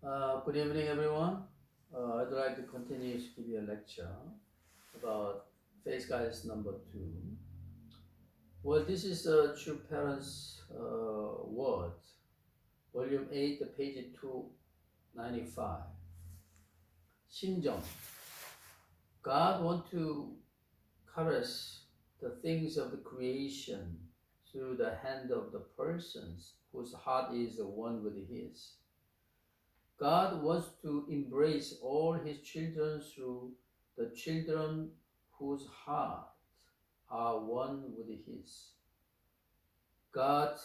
Good evening, everyone. I'd like to continue to give you a lecture about Faith Guidance number 2. Well, this is True Parents Word, volume 8, page 295. 심정. God wants to caress the things of the creation through the hand of the persons whose heart is one with His. God wants to embrace all His children through the children whose hearts are one with His. God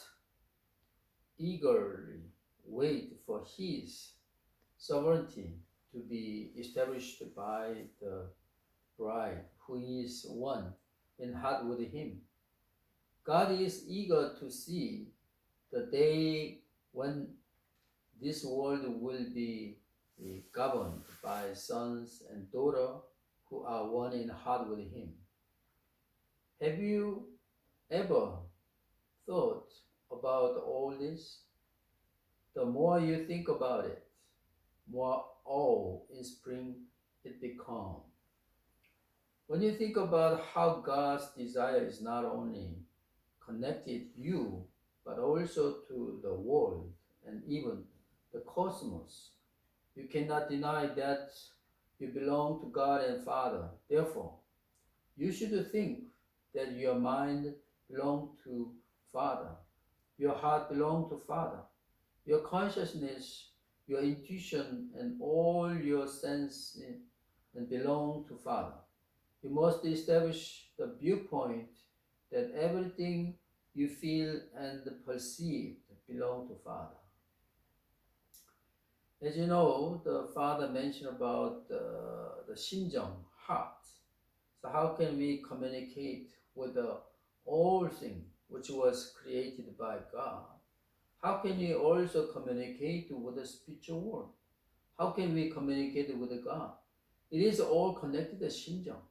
eagerly waits for His sovereignty to be established by the bride who is one in heart with Him. God is eager to see the day when this world will be governed by sons and daughters who are one in heart with Him. Have you ever thought about all this? The more you think about it, more awe in spring it becomes. When you think about how God's desire is not only connected you, but also to the world and even the cosmos, you cannot deny that you belong to God and Father. Therefore, you should think that your mind belongs to Father, your heart belongs to Father, your consciousness, your intuition, and all your sense and belong to Father. You must establish the viewpoint that everything you feel and perceive belong to Father. As you know, the Father mentioned about the 심정, heart. So how can we communicate with the all thing which was created by God? How can we also communicate with the spiritual world? How can we communicate with God? It is all connected to 심정.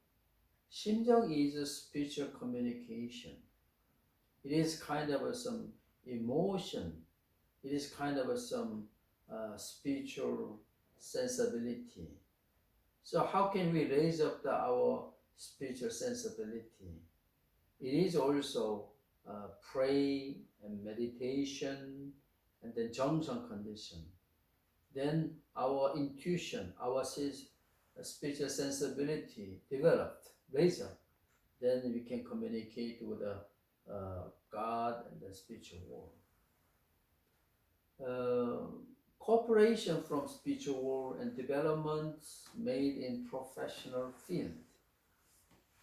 심정 is a spiritual communication. It is kind of some emotion. It is kind of some spiritual sensibility. So how can we raise up our spiritual sensibility? It is also pray and meditation and then 정성 condition. Then our intuition, our spiritual sensibility developed, raised up. Then we can communicate with God and the spiritual world. Cooperation from spiritual world and developments made in professional field.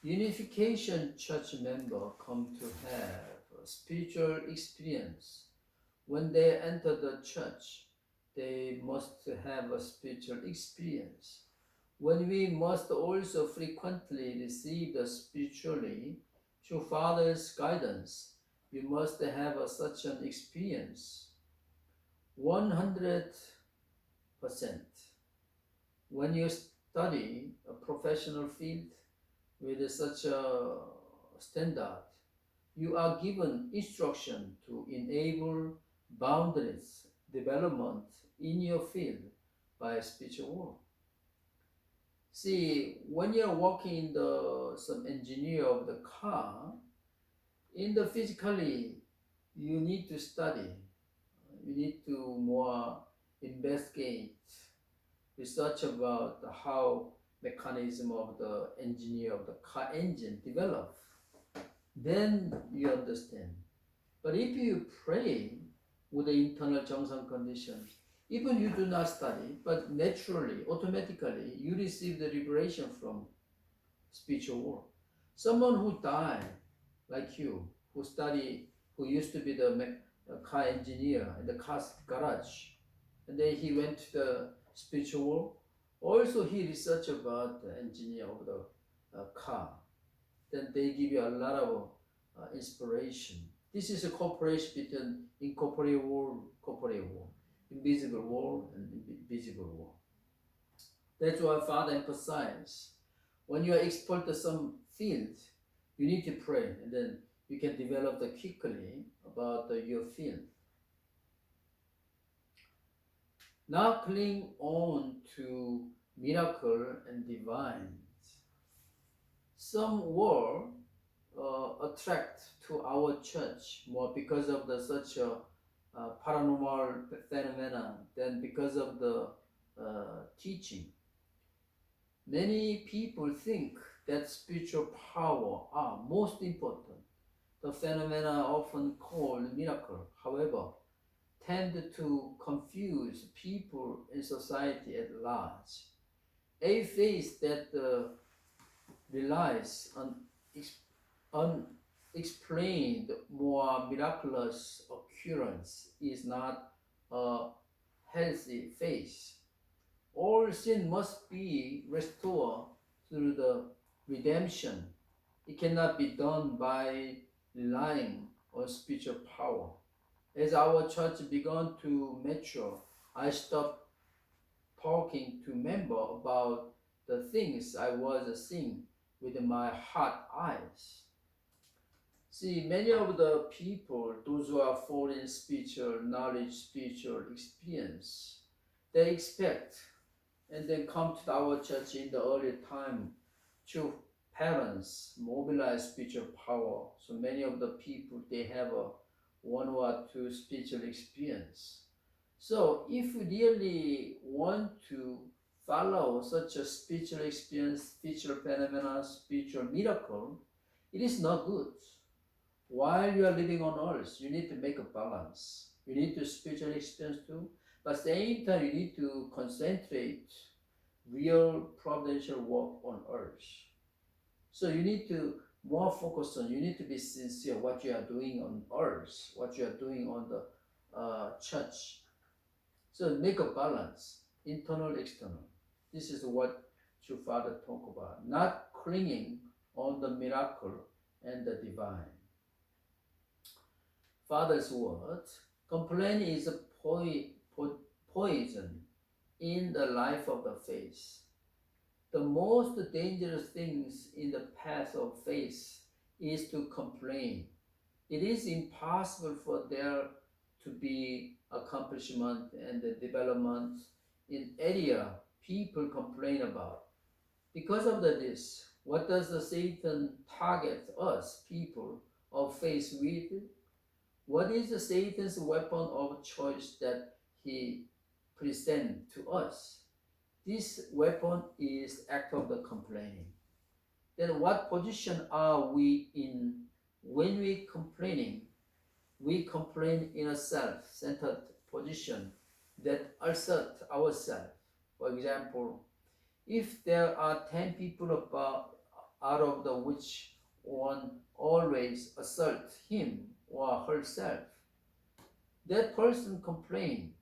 Unification church member come to have a spiritual experience. When they enter the church, they must have a spiritual experience. When we must also frequently receive the spiritually through Father's guidance, we must have such an experience. 100%. When you study a professional field with such a standard, you are given instruction to enable boundaries development in your field by spiritual world. See, when you're working in some engineer of the car, in the physically, you need to study. You need to more investigate, research about how mechanism of the engineer of the car engine develop. Then you understand. But if you pray with the internal 정상 condition, even you do not study, but naturally, automatically, you receive the liberation from spiritual world. Someone who died, like you, who used to be the car engineer in the car garage, and then he went to the spiritual world. Also, he researched about the engineer of the car. Then they give you a lot of inspiration. This is a cooperation between incorporeal world, corporeal world, invisible world, and visible world. That's why Father emphasizes when you are exposed to some field, you need to pray, and then you can develop the quickly about your field. not cling on to miracle and divine. Some were attract to our church more because of the such a paranormal phenomena than because of the teaching. Many people think that spiritual power are most important. The phenomena often called miracle, however, tend to confuse people in society at large. A faith that relies on unexplained, more miraculous occurrence is not a healthy faith. All sin must be restored through the redemption. It cannot be done by relying on spiritual power. As our church began to mature, I stopped talking to members about the things I was seeing with my heart eyes. See, many of the people, those who are full in spiritual knowledge, spiritual experience, they expect and then come to our church in the early time to parents mobilize spiritual power. So many of the people, they have a one or two spiritual experience. So if we really want to follow such a spiritual experience, spiritual phenomena, spiritual miracle, it is not good. While you are living on earth, you need to make a balance. You need to spiritual experience too, but at the same time you need to concentrate real providential work on earth. So you need to more focus on, you need to be sincere what you are doing on earth, what you are doing on the church. So make a balance, internal, external. This is what True Father talk about, not clinging on the miracle and the divine. Father's word, complaint is a poison in the life of the faith. The most dangerous things in the path of faith is to complain. It is impossible for there to be accomplishment and the development in area people complain about. Because of this, what does the Satan target us people of faith with? What is the Satan's weapon of choice that he presents to us? This weapon is act of the complaining. Then what position are we in when we complaining? We complain in a self-centered position that assert ourselves. For example, if there are 10 people about, out of the which one always assert him or herself, that person complain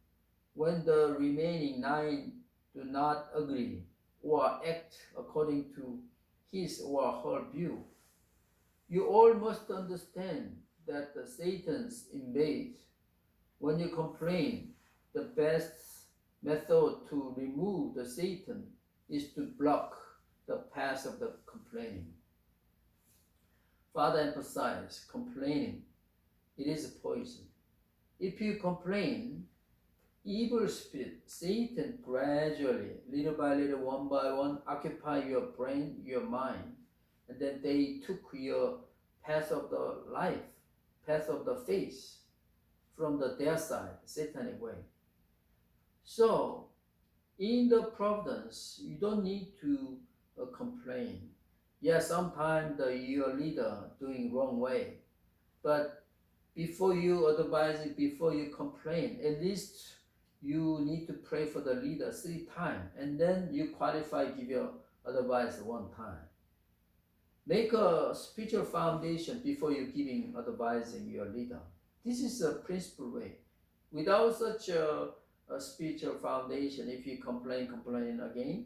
when the remaining 9 do not agree or act according to his or her view. You all must understand that the Satan's invade. When you complain, the best method to remove the Satan is to block the path of the complaining. Father emphasized complaining. It is a poison. If you complain, evil spirit, Satan, gradually, little by little, one by one, occupy your brain, your mind, and then they took your path of the life, path of the faith, from their side, satanic way. So, in the providence, you don't need to complain. Yeah, sometimes your leader doing wrong way, but before you advise, before you complain, at least you need to pray for the leader 3 times, and then you qualify, give your advice 1 time. Make a spiritual foundation before you giving advising your leader. This is a principal way. Without such a spiritual foundation, if you complain again,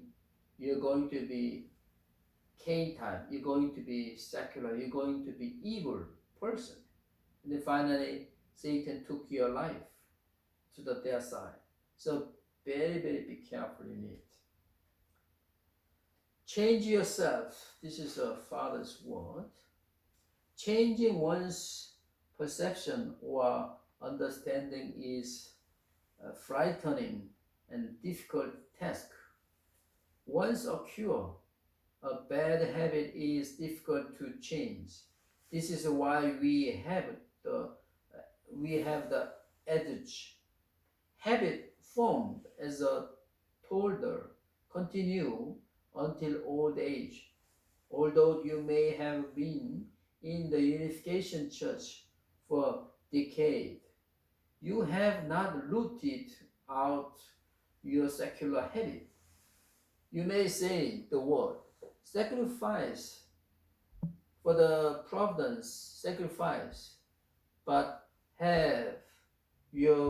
you're going to be Cain type, you're going to be secular, you're going to be evil person. And then finally, Satan took your life to their side. So very, very be careful in it. Change yourself. This is a Father's word. Changing one's perception or understanding is frightening and difficult task. Once occurred, a bad habit is difficult to change. This is why the we have the adage: habit formed as a toddler continue until old age. Although you may have been in the Unification Church for decades, you have not rooted out your secular habit. You may say the word sacrifice for the providence sacrifice, but have your